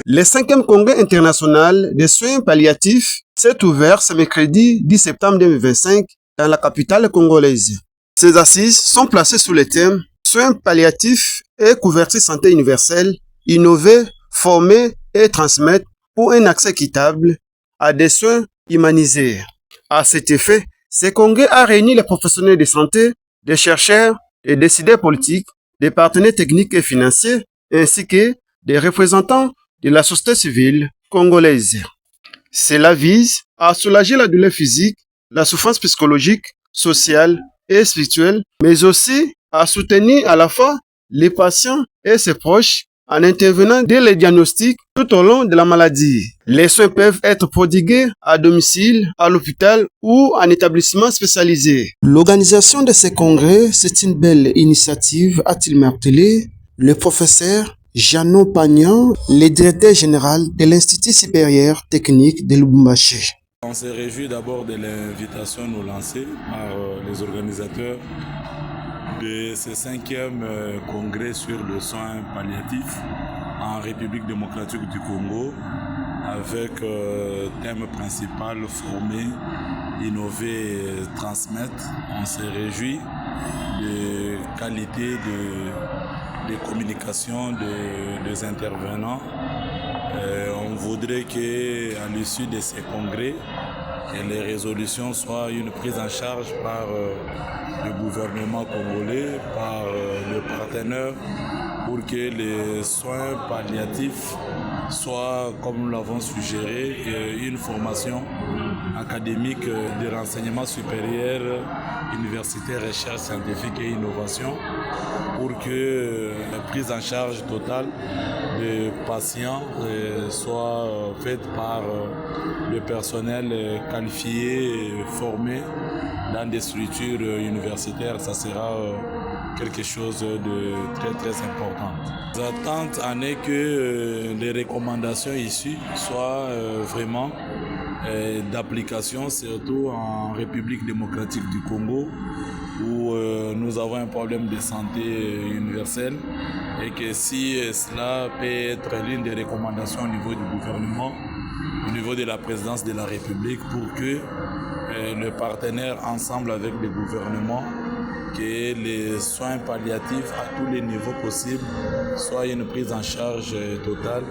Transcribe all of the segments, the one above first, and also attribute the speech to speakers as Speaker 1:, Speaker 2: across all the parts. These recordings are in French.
Speaker 1: Le 5e congrès international des soins palliatifs s'est ouvert ce mercredi 10 septembre 2025 dans la capitale congolaise. Ces assises sont placées sous le thème soins palliatifs et couverture santé universelle, innover, former et transmettre pour un accès équitable à des soins humanisés. À cet effet, ce congrès a réuni les professionnels de santé, des chercheurs, des décideurs politiques, des partenaires techniques et financiers, ainsi que des représentants de la société civile congolaise. Cela vise à soulager la douleur physique, la souffrance psychologique, sociale et spirituelle, mais aussi à soutenir à la fois les patients et ses proches en intervenant dès le diagnostic tout au long de la maladie. Les soins peuvent être prodigués à domicile, à l'hôpital ou en établissement spécialisé. L'organisation de ces congrès, c'est une belle initiative, a-t-il martelé le professeur Jeannot Pagnan, le directeur général de l'Institut supérieur technique de Lubumbashi.
Speaker 2: On se réjouit d'abord de l'invitation nous lancée par les organisateurs de ce 5e congrès sur le soin palliatif en République démocratique du Congo avec thème principal former, innover et transmettre. On se réjouit de qualité de communication des intervenants. On voudrait qu'à l'issue de ces congrès, que les résolutions soient une prise en charge par le gouvernement congolais, par le partenaire, pour que les soins palliatifs soient, comme nous l'avons suggéré, une formation académique de renseignement supérieur, universitaire, recherche scientifique et innovation, pour que la prise en charge totale des patients soit faite par le personnel qualifié et formé dans des structures universitaires. Ça sera quelque chose de très très important. L'attente en est que les recommandations issues soient vraiment d'application, surtout en République démocratique du Congo, où nous avons un problème de santé universel et que si cela peut être l'une des recommandations au niveau du gouvernement, au niveau de la présidence de la République, pour que le partenaire ensemble avec le gouvernement, que les soins palliatifs à tous les niveaux possibles soient une prise en charge totale.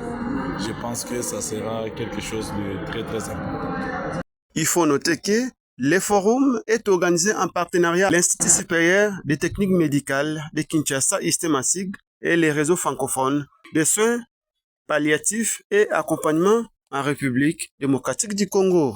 Speaker 2: Je pense que ça sera quelque chose de très très important.
Speaker 1: Il faut noter que le forum est organisé en partenariat avec l'Institut supérieur des techniques médicales de Kinshasa, ISTEMASIG, et les réseaux francophones de soins palliatifs et accompagnement en République démocratique du Congo.